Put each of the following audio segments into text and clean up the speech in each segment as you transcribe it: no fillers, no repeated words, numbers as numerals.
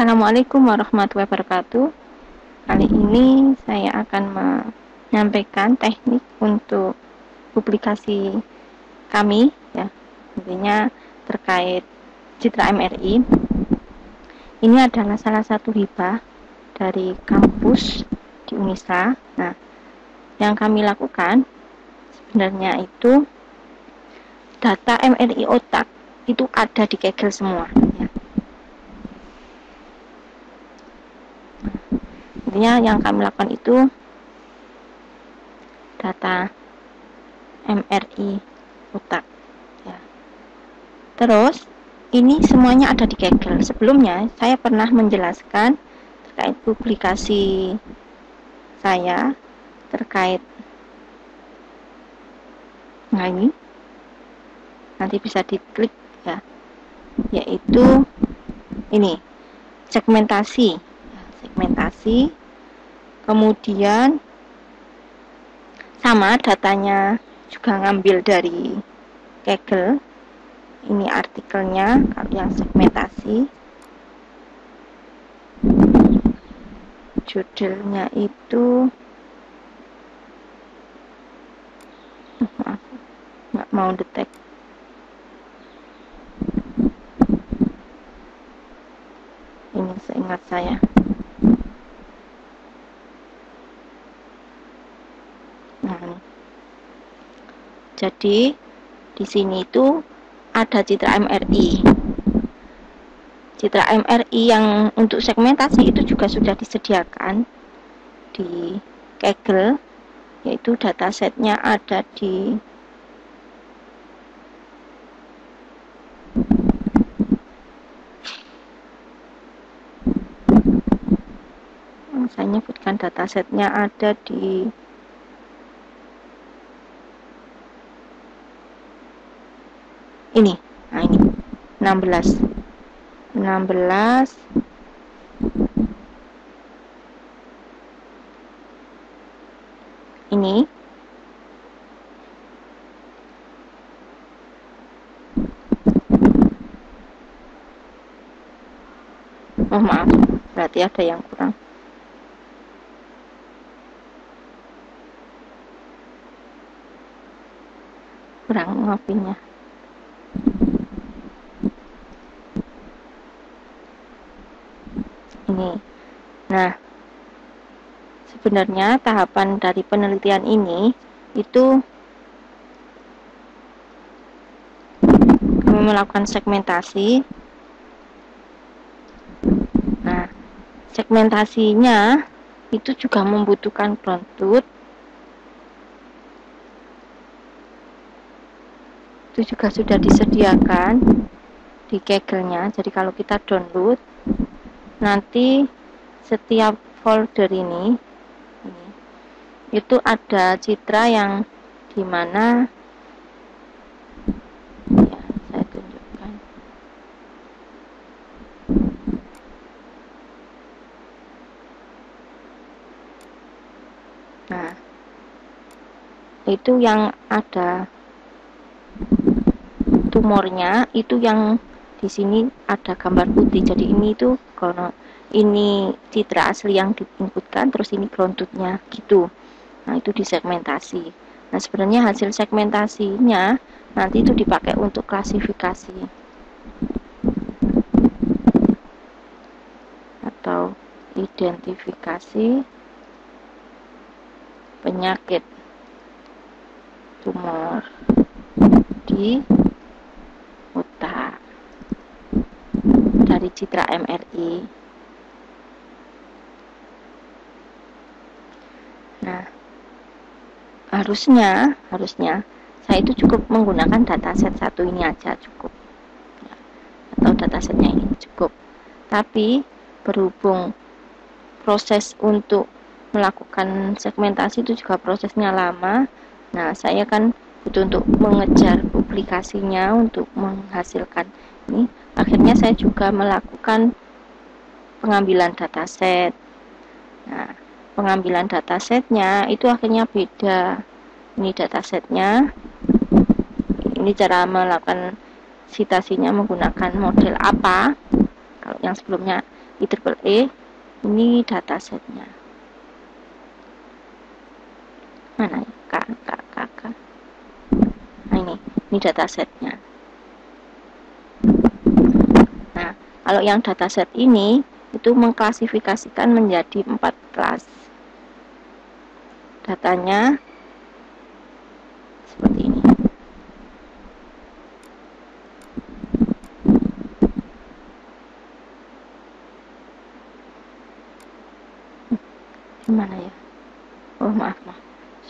Assalamualaikum warahmatullahi wabarakatuh. Kali ini saya akan menyampaikan teknik untuk publikasi kami, ya, intinya terkait Citra MRI. Ini adalah salah satu hibah dari kampus di Unisa. Nah, yang kami lakukan sebenarnya itu data MRI otak itu ada di Kaggle semua, ya. Intinya yang kami lakukan itu data MRI otak, ya. Terus ini semuanya ada di Kaggle. Sebelumnya saya pernah menjelaskan terkait publikasi saya terkait, nah ini nanti bisa diklik, ya, yaitu ini segmentasi, kemudian sama datanya juga ngambil dari Kaggle. Ini artikelnya kalau yang segmentasi, judulnya itu nggak mau detect. Ini seingat saya. Nah, jadi di sini itu ada citra MRI. Citra MRI yang untuk segmentasi itu juga sudah disediakan di Kaggle, yaitu datasetnya ada di saya nyebutkan datasetnya ada di ini. Nah, ini 16 ini. Oh, maaf, berarti ada yang kurang ngopinya. Ini. Nah, sebenarnya tahapan dari penelitian ini itu kami melakukan segmentasi. Nah, segmentasinya itu juga membutuhkan ground truth. Itu juga sudah disediakan di Kaggle-nya. Jadi kalau kita download, nanti setiap folder ini itu ada citra yang dimana, ya, saya tunjukkan. Nah, itu yang ada tumornya, itu yang di sini ada gambar putih. Jadi ini itu kalau ini citra asli yang diinputkan, terus ini ground truth-nya gitu. Nah, itu disegmentasi. Nah, sebenarnya hasil segmentasinya nanti itu dipakai untuk klasifikasi atau identifikasi penyakit tumor di otak dari citra MRI. Nah, harusnya saya itu cukup menggunakan dataset satu ini aja cukup, ya, atau datasetnya ini cukup. Tapi berhubung proses untuk melakukan segmentasi itu juga prosesnya lama. Nah, saya kan butuh untuk mengejar publikasinya untuk menghasilkan ini. Akhirnya saya juga melakukan pengambilan dataset. Nah, pengambilan datasetnya itu akhirnya beda. Ini datasetnya. Ini cara melakukan citasinya menggunakan model apa. Kalau yang sebelumnya IEEE. Ini datasetnya. Mana ya? K. Nah, ini datasetnya. Nah, kalau yang dataset ini itu mengklasifikasikan menjadi 4 kelas. Datanya seperti ini. Gimana ya? Oh, maaf.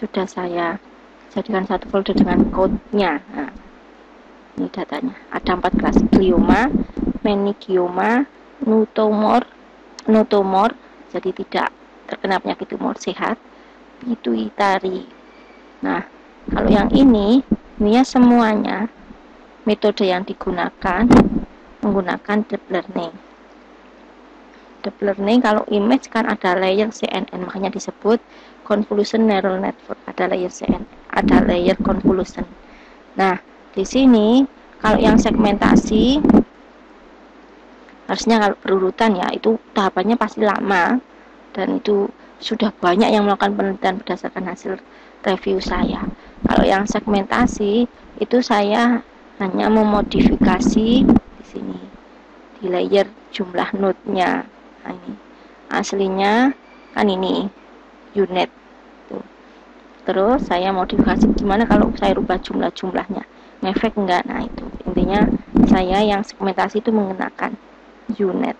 Sudah saya jadikan satu folder dengan code-nya. Nah, ini datanya. Ada 4 kelas: glioma, meningioma, notomor, jadi tidak terkena penyakit tumor, sehat, pituitari. Nah, kalau yang ini ya semuanya metode yang digunakan menggunakan deep learning. Deep learning kalau image kan ada layer CNN, makanya disebut convolution neural network. Ada layer CNN, ada layer convolution. Nah, di sini kalau yang segmentasi harusnya kalau berurutan ya itu tahapannya pasti lama, dan itu sudah banyak yang melakukan penelitian berdasarkan hasil review saya. Kalau yang segmentasi itu saya hanya memodifikasi di sini di layer jumlah node-nya. Nah, ini aslinya kan ini unit tuh. Terus saya modifikasi gimana kalau saya rubah jumlahnya, ngefek enggak. Nah, itu intinya saya yang segmentasi itu menggunakan unit.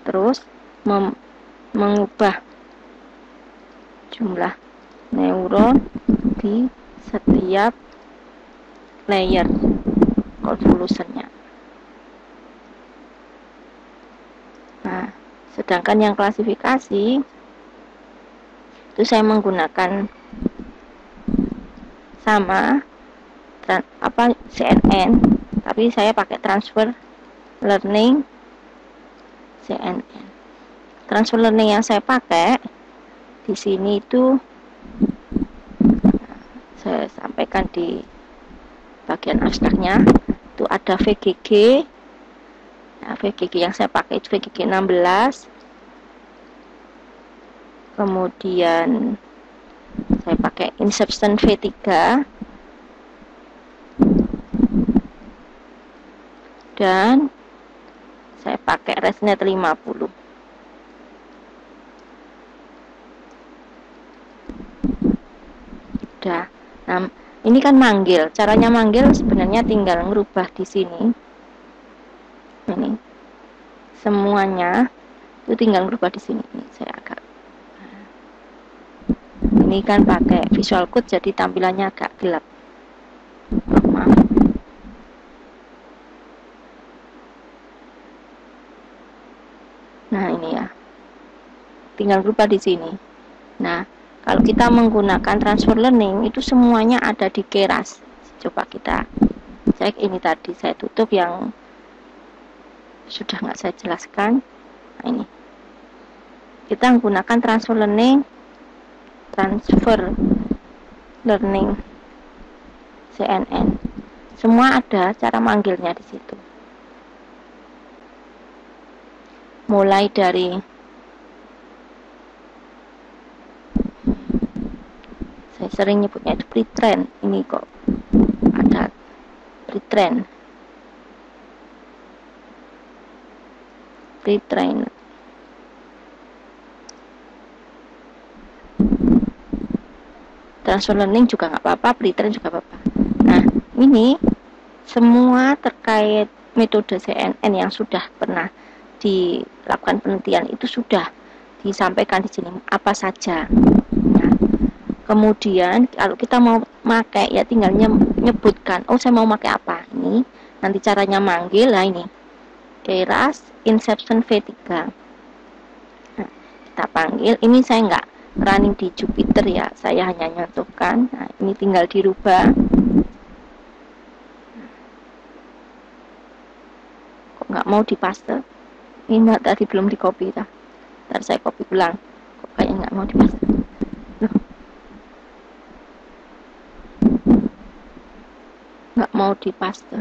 Terus mengubah jumlah neuron di setiap layer convolutionnya. Nah, sedangkan yang klasifikasi itu saya menggunakan sama CNN, tapi saya pakai transfer learning CNN. Transfer learning yang saya pakai di sini itu saya sampaikan di bagian abstraknya, itu ada VGG. Nah, VGG yang saya pakai itu VGG 16. Kemudian saya pakai Inception V3. Dan saya pakai ResNet 50. Udah. Nah, ini kan manggil. Caranya manggil sebenarnya tinggal ngerubah di sini. Ini. Semuanya itu tinggal ngerubah di sini. Ini saya agak. Ini kan pakai Visual Code jadi tampilannya agak gelap. Maaf. Nah, ini ya. Tinggal berubah di sini. Nah, kalau kita menggunakan transfer learning itu semuanya ada di Keras. Coba kita cek ini tadi saya tutup yang sudah nggak saya jelaskan. Nah, ini. Kita menggunakan transfer learning CNN. Semua ada cara manggilnya di situ. Mulai dari saya sering nyebutnya itu pre-train. Ini kok ada pre-train. Transfer learning juga nggak apa-apa, pre-train juga apa-apa. Nah, ini semua terkait metode CNN yang sudah pernah dilakukan penelitian itu sudah disampaikan di sini apa saja. Nah, kemudian kalau kita mau pakai ya tinggal nyebutkan, oh saya mau pakai apa. Ini nanti caranya manggil lah, ini Keras Inception V3. Nah, kita panggil. Ini saya nggak running di Jupyter ya, saya hanya nyontohkan. Nah, ini tinggal dirubah. Kok nggak mau dipaste? Ini tadi belum di copy dah. Ntar saya copy ulang. Kok kayaknya nggak mau dipaste. Loh. Nggak mau dipaste.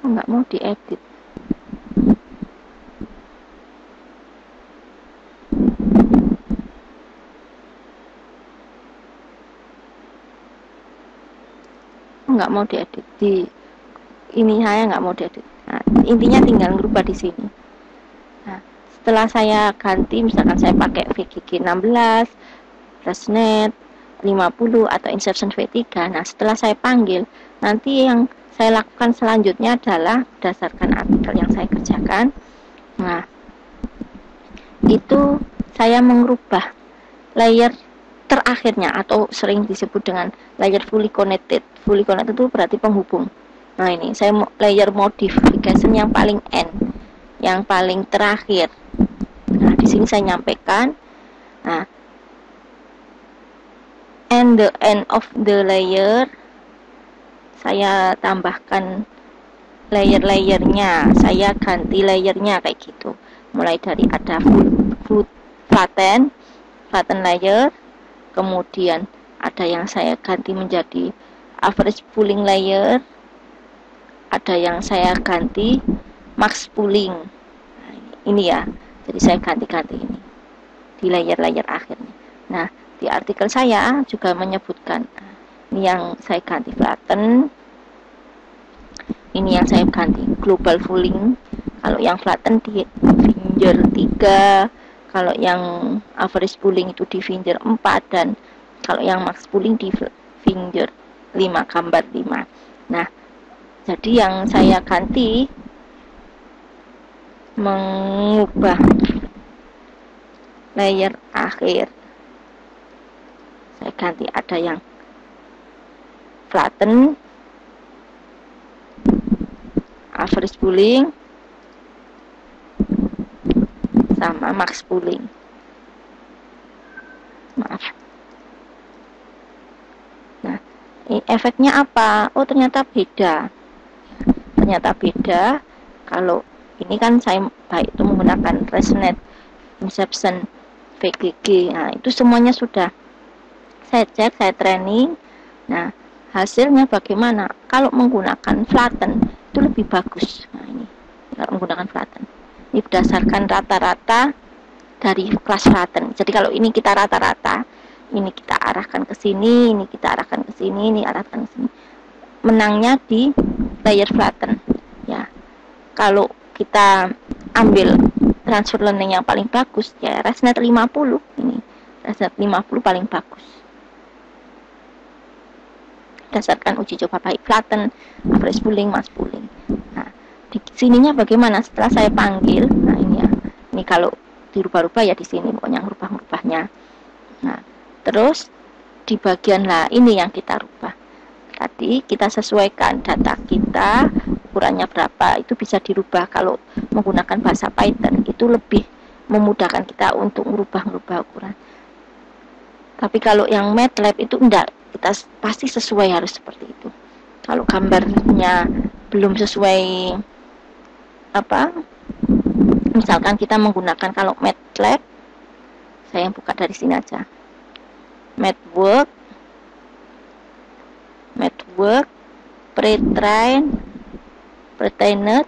nggak mau diedit. Nggak mau diedit di ini, saya nggak mau diedit. Nah, intinya tinggal ngerubah di sini. Nah, setelah saya ganti, misalkan saya pakai VGG 16, ResNet 50 atau Inception V3. Nah, setelah saya panggil, nanti yang saya lakukan selanjutnya adalah berdasarkan artikel yang saya kerjakan. Nah, itu saya mengubah layer terakhirnya atau sering disebut dengan layer fully connected. Fully connected itu berarti penghubung. Nah, ini saya layer modification yang paling end, yang paling terakhir. Nah, di sini saya nyampaikan. Nah, and the end of the layer, saya tambahkan layer-layernya, saya ganti layernya kayak gitu. Mulai dari ada full flatten layer, kemudian ada yang saya ganti menjadi average pooling layer, ada yang saya ganti max pooling. Nah, ini ya, jadi saya ganti-ganti ini di layer-layer akhirnya. Nah, di artikel saya juga menyebutkan ini yang saya ganti flatten, ini yang saya ganti global pooling. Kalau yang flatten di finger 3, kalau yang average pooling itu di finger 4, dan kalau yang max pooling di finger 5, gambar 5. Nah, jadi yang saya ganti mengubah layer akhir. Saya ganti ada yang flatten, average pooling, sama max pooling. Maaf. Nah, ini efeknya apa? Oh, ternyata beda. Ternyata beda. Kalau ini kan saya baik itu menggunakan ResNet, Inception, VGG. Nah, itu semuanya sudah saya cek, saya training. Nah, hasilnya bagaimana? Kalau menggunakan flatten itu lebih bagus. Nah, ini kalau menggunakan flatten. Ini berdasarkan rata-rata dari kelas flatten. Jadi kalau ini kita rata-rata, ini kita arahkan ke sini, ini kita arahkan ke sini, ini arahkan ke sini. Menangnya di layer flatten. Ya. Kalau kita ambil transfer learning yang paling bagus, ya ResNet 50 ini. ResNet 50 paling bagus. Berdasarkan uji coba baik flatten, average pooling, max pooling. Nah, di sininya bagaimana setelah saya panggil? Nah, ini ya. Ini kalau dirubah-rubah ya di sini pokoknya ngerubah-ngerubahnya. Nah, terus di bagian lah ini yang kita rubah. Tadi kita sesuaikan data kita, ukurannya berapa, itu bisa dirubah. Kalau menggunakan bahasa Python itu lebih memudahkan kita untuk merubah-merubah ukuran. Tapi kalau yang MATLAB itu enggak, kita pasti sesuai, harus seperti itu. Kalau gambarnya belum sesuai apa, misalkan kita menggunakan kalau MATLAB, saya buka dari sini aja, MATWork, pre-train, pre-trained,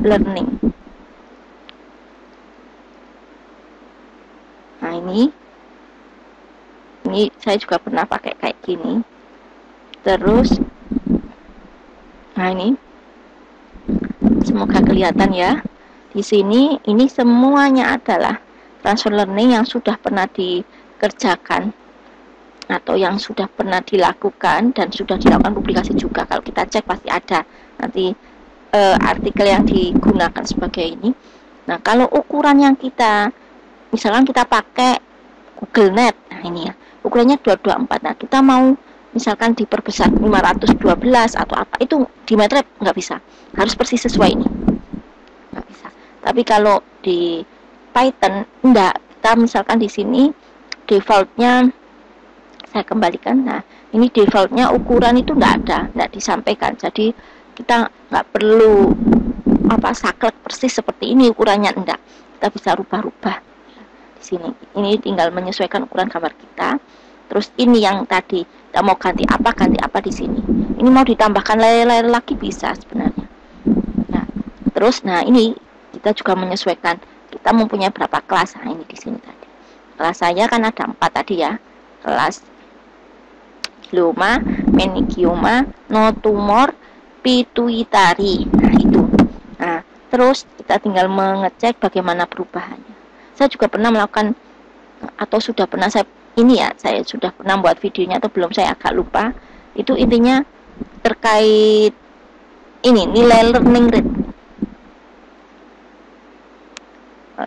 learning. Nah, ini saya juga pernah pakai kayak gini. Terus, nah ini, semoga kelihatan ya. Di sini, ini semuanya adalah transfer learning yang sudah pernah dikerjakan atau yang sudah pernah dilakukan dan sudah dilakukan publikasi juga. Kalau kita cek pasti ada nanti artikel yang digunakan sebagai ini. Nah, kalau ukuran yang kita, misalkan kita pakai Google Net, nah ini ya, ukurannya 224. Nah, kita mau misalkan diperbesar 512 atau apa, itu di MATLAB nggak bisa, harus persis sesuai ini, nggak bisa. Tapi kalau di Python enggak, kita misalkan di sini defaultnya saya kembalikan. Nah, ini defaultnya ukuran itu enggak disampaikan, jadi kita nggak perlu apa saklek persis seperti ini ukurannya, enggak, kita bisa rubah-rubah di sini. Ini tinggal menyesuaikan ukuran gambar kita. Terus ini yang tadi kita mau ganti apa di sini. Ini mau ditambahkan layer-layer lagi bisa sebenarnya. Nah, terus ini kita juga menyesuaikan kita mempunyai berapa kelas. Nah, ini di sini tadi. Kelas saya kan ada 4 tadi ya. Kelas glioma, meningioma, no tumor, pituitari. Nah, itu. Nah, terus kita tinggal mengecek bagaimana perubahannya. Saya juga pernah melakukan atau sudah pernah saya sudah pernah buat videonya atau belum, saya agak lupa. Itu intinya terkait ini nilai learning rate.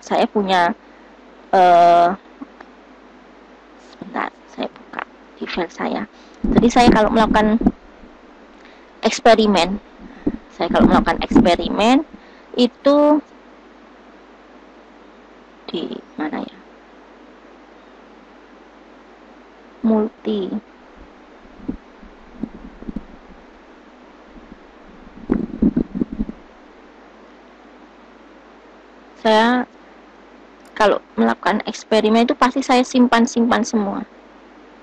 Saya punya sebentar, saya buka di file saya. Jadi saya kalau melakukan eksperimen itu di mana ya? Multi. Saya kalau melakukan eksperimen itu pasti saya simpan semua.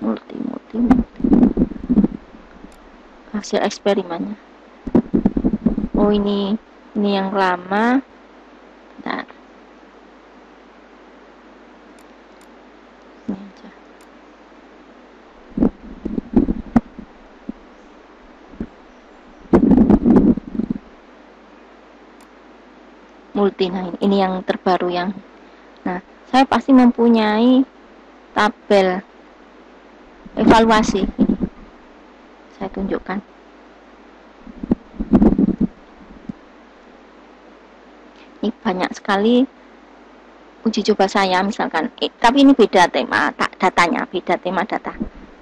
Multi. Hasil eksperimennya. Oh, ini yang lama. Bentar. Ini aja. Multi. Nah, ini yang terbaru yang. Nah, saya pasti mempunyai tabel evaluasi. Ini saya tunjukkan. Ini banyak sekali uji coba saya, misalkan tapi ini beda tema datanya, beda tema data,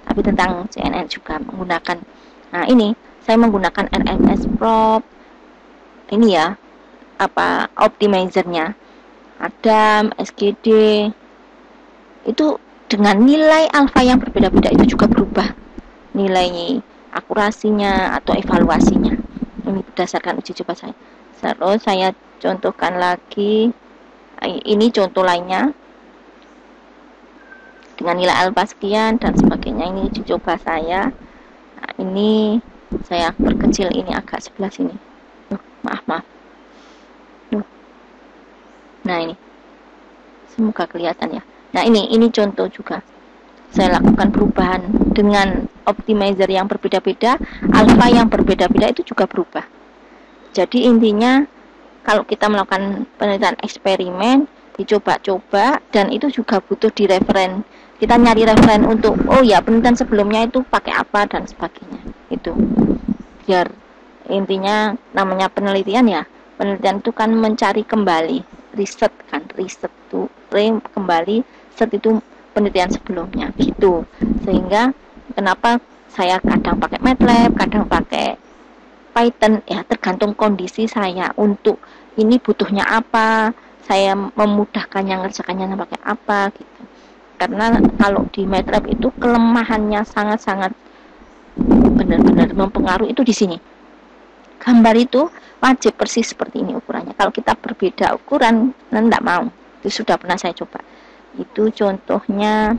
tapi tentang CNN juga menggunakan. Nah, ini saya menggunakan RMS Prop. Ini ya, optimizernya Adam, SGD. Itu dengan nilai alfa yang berbeda-beda itu juga berubah nilai akurasinya atau evaluasinya. Ini berdasarkan uji coba saya. Terus saya contohkan lagi, ini contoh lainnya dengan nilai alfa sekian dan sebagainya. Ini uji coba saya. Nah, ini saya perkecil ini agak sebelah sini. Maaf. Nah, ini semoga kelihatan ya. Nah, ini contoh juga. Saya lakukan perubahan dengan optimizer yang berbeda-beda, alfa yang berbeda-beda itu juga berubah. Jadi intinya kalau kita melakukan penelitian eksperimen, dicoba-coba, dan itu juga butuh di referen. Kita nyari referen untuk penelitian sebelumnya itu pakai apa dan sebagainya. Itu biar intinya namanya penelitian ya. Penelitian itu kan mencari kembali, riset itu kembali, set itu penelitian sebelumnya gitu. Sehingga kenapa saya kadang pakai MATLAB, kadang pakai Python, ya tergantung kondisi saya. Untuk ini butuhnya apa, saya memudahkannya ngerjakannya pakai apa gitu. Karena kalau di MATLAB itu kelemahannya sangat-sangat benar-benar mempengaruhi itu di sini. Gambar itu wajib persis seperti ini ukurannya. Kalau kita berbeda ukuran, enggak mau. Itu sudah pernah saya coba. Itu contohnya.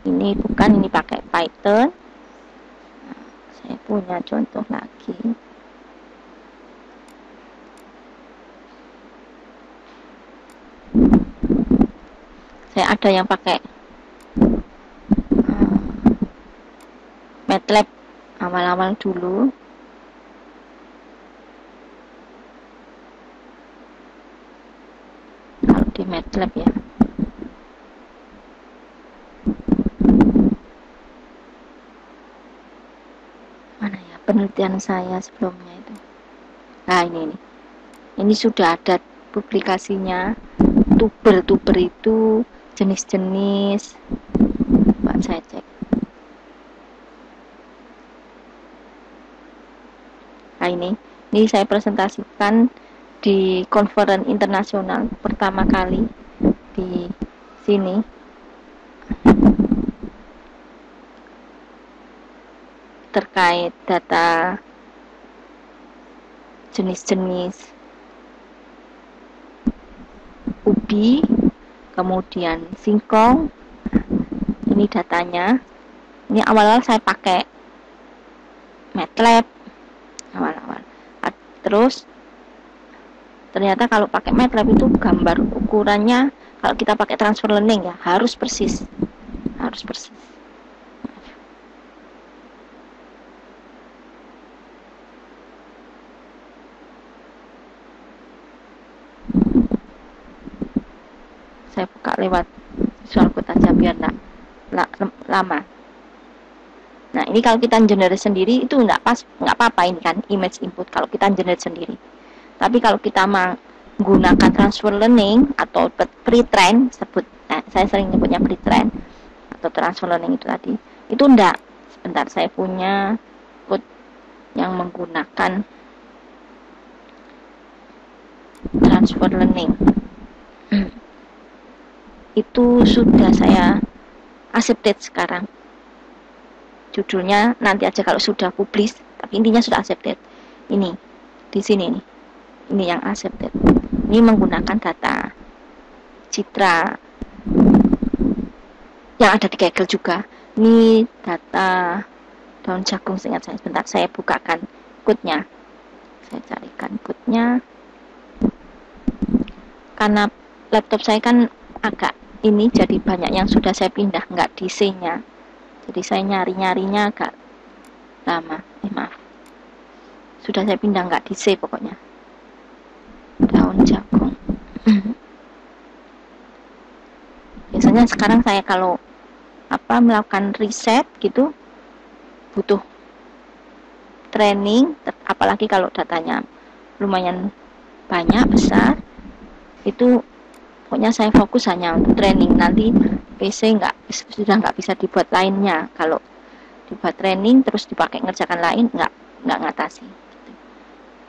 Ini pakai Python. Nah, saya punya contoh lagi. Saya ada yang pakai MATLAB awal-awal dulu. Kalau di MATLAB ya. Mana ya penelitian saya sebelumnya itu. Nah, ini sudah ada publikasinya. Tuber itu jenis-jenis. Pak, saya cek. Nah, ini saya presentasikan di konferen internasional pertama kali di sini. Terkait data jenis-jenis ubi kemudian singkong. Ini datanya. Ini awal-awal saya pakai MATLAB awal-awal. Terus ternyata kalau pakai MATLAB itu gambar ukurannya, kalau kita pakai transfer learning ya harus persis. Saya buka lewat visual code aja biar lama. Nah, ini kalau kita generate sendiri itu nggak apa-apa, ini kan image input kalau kita generate sendiri. Tapi kalau kita menggunakan transfer learning atau pre-train, saya sering nyebutnya pre-train atau transfer learning itu tadi, itu enggak. Sebentar, saya punya code yang menggunakan transfer learning. Itu sudah saya accepted sekarang. Judulnya nanti aja kalau sudah publish, tapi intinya sudah accepted. Ini di sini nih, ini yang accepted. Ini menggunakan data citra yang ada di Kaggle juga. Ini data daun jagung, seingat saya. Sebentar, saya bukakan code-nya. Saya carikan code-nya. Karena laptop saya kan agak ini, jadi banyak yang sudah saya pindah, nggak di C-nya. Jadi saya nyari-nyarinya agak lama. Maaf. Sudah saya pindah, nggak di C pokoknya. Daun jagung. Biasanya sekarang saya kalau melakukan riset gitu butuh training, apalagi kalau datanya lumayan banyak, besar, itu pokoknya saya fokus hanya untuk training. Nanti PC sudah nggak bisa dibuat lainnya. Kalau dibuat training terus dipakai ngerjakan lain, nggak ngatasi.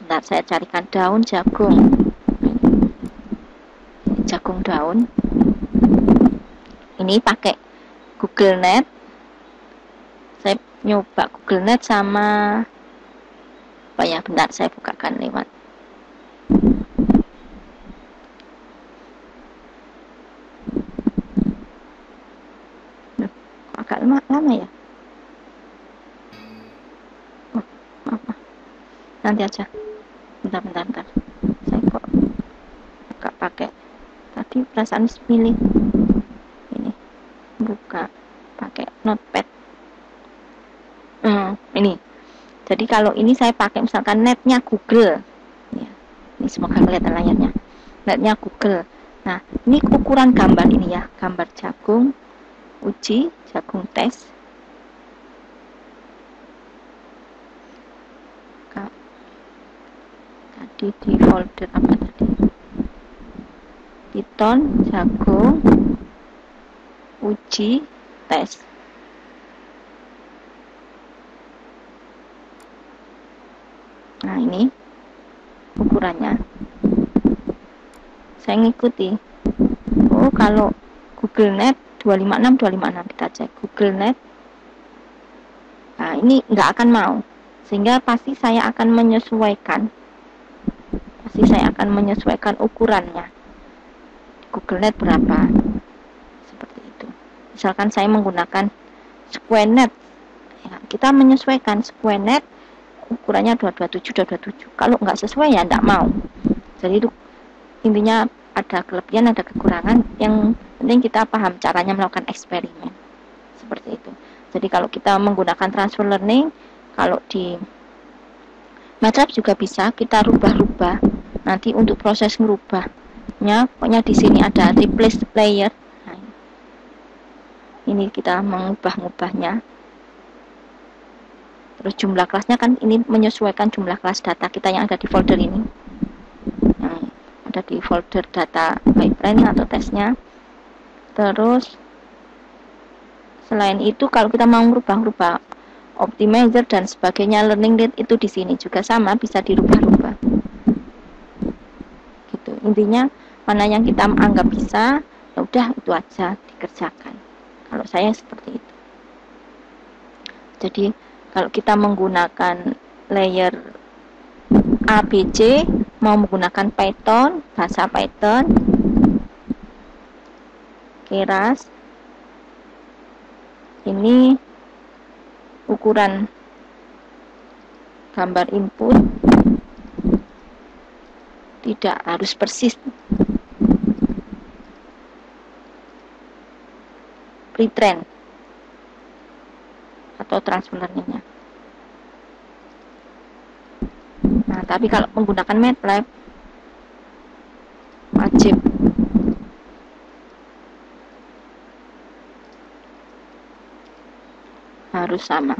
Bentar, saya carikan daun jagung. Jagung daun. Ini pakai Google Net. Saya nyoba Google Net sama apa ya? Bentar, saya bukakan lewat. Agak lama ya. Maaf. Nanti aja. Bentar. Saya kok agak pakai. Tadi perasaan milih ini. Buka pakai notepad. Ini. Jadi kalau ini saya pakai misalkan netnya Google. Ya. Ini semoga kelihatan layarnya. Netnya Google. Nah, ini ukuran gambar ini ya. Gambar jagung uji, jagung tes. Tadi di folder apa tadi? Python, jagung, uji, tes. Nah, ini ukurannya. Saya ngikuti. Oh, kalau Google Net 256 kita cek Google Net. Nah, ini nggak akan mau, sehingga pasti saya akan menyesuaikan ukurannya. Google Net berapa, seperti itu. Misalkan saya menggunakan SquareNet, ya, kita menyesuaikan SquareNet ukurannya 227. Kalau nggak sesuai ya nggak mau. Jadi itu intinya ada kelebihan, ada kekurangan. Yang penting kita paham caranya melakukan eksperimen. Seperti itu. Jadi kalau kita menggunakan transfer learning, kalau di MATLAB juga bisa kita rubah-rubah. Nanti untuk proses merubahnya, pokoknya di sini ada replace layer. Nah, ini kita mengubah-ubahnya. Terus jumlah kelasnya kan ini menyesuaikan jumlah kelas data kita yang ada di folder ini. Ada di folder data baik training atau tesnya. Terus selain itu kalau kita mau merubah-rubah optimizer dan sebagainya, learning rate itu di sini juga sama, bisa dirubah-rubah. Gitu. Intinya mana yang kita anggap bisa, ya udah itu aja dikerjakan. Kalau saya seperti itu. Jadi kalau kita menggunakan layer ABC, mau menggunakan Python, bahasa Python, Keras. Ini ukuran gambar input, tidak harus persis pre-train atau transfer learning-nya. Nah, tapi kalau menggunakan MATLAB wajib harus sama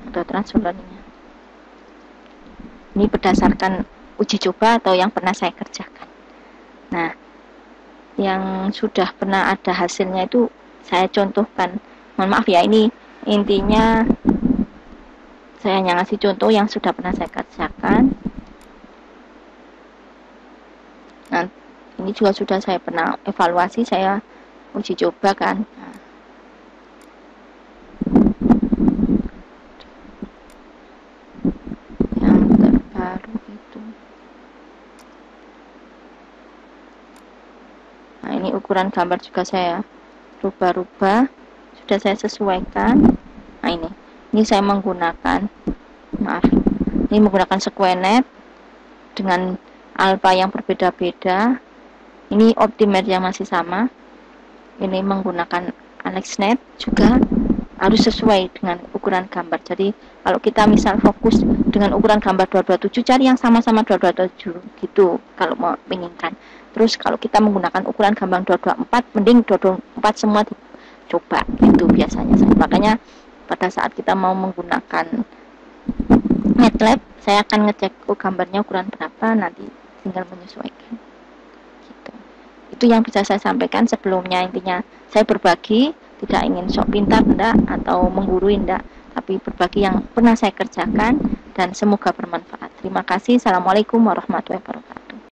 atau transfer learning-nya. Ini berdasarkan uji coba atau yang pernah saya kerjakan. Nah, yang sudah pernah ada hasilnya itu saya contohkan. Mohon maaf ya, ini intinya saya hanya ngasih contoh yang sudah pernah saya kerjakan. Nah, ini juga sudah saya pernah evaluasi, saya uji coba kan. Yang terbaru itu. Nah, ini ukuran gambar juga saya rubah-rubah, sudah saya sesuaikan. Nah, ini saya menggunakan, ini menggunakan Sequenet dengan alpha yang berbeda-beda. Ini Optimer yang masih sama. Ini menggunakan AlexNet juga harus sesuai dengan ukuran gambar. Jadi kalau kita misal fokus dengan ukuran gambar 227, cari yang sama-sama 227 gitu kalau mau menginginkan. Terus kalau kita menggunakan ukuran gambar 224, mending 224 semua dicoba gitu biasanya saya. Makanya pada saat kita mau menggunakan MATLAB, saya akan ngecek gambarnya ukuran berapa, nanti tinggal menyesuaikan gitu. Itu yang bisa saya sampaikan sebelumnya. Intinya saya berbagi, tidak ingin sok pintar enggak atau menggurui enggak, tapi berbagi yang pernah saya kerjakan dan semoga bermanfaat. Terima kasih. Assalamualaikum warahmatullahi wabarakatuh.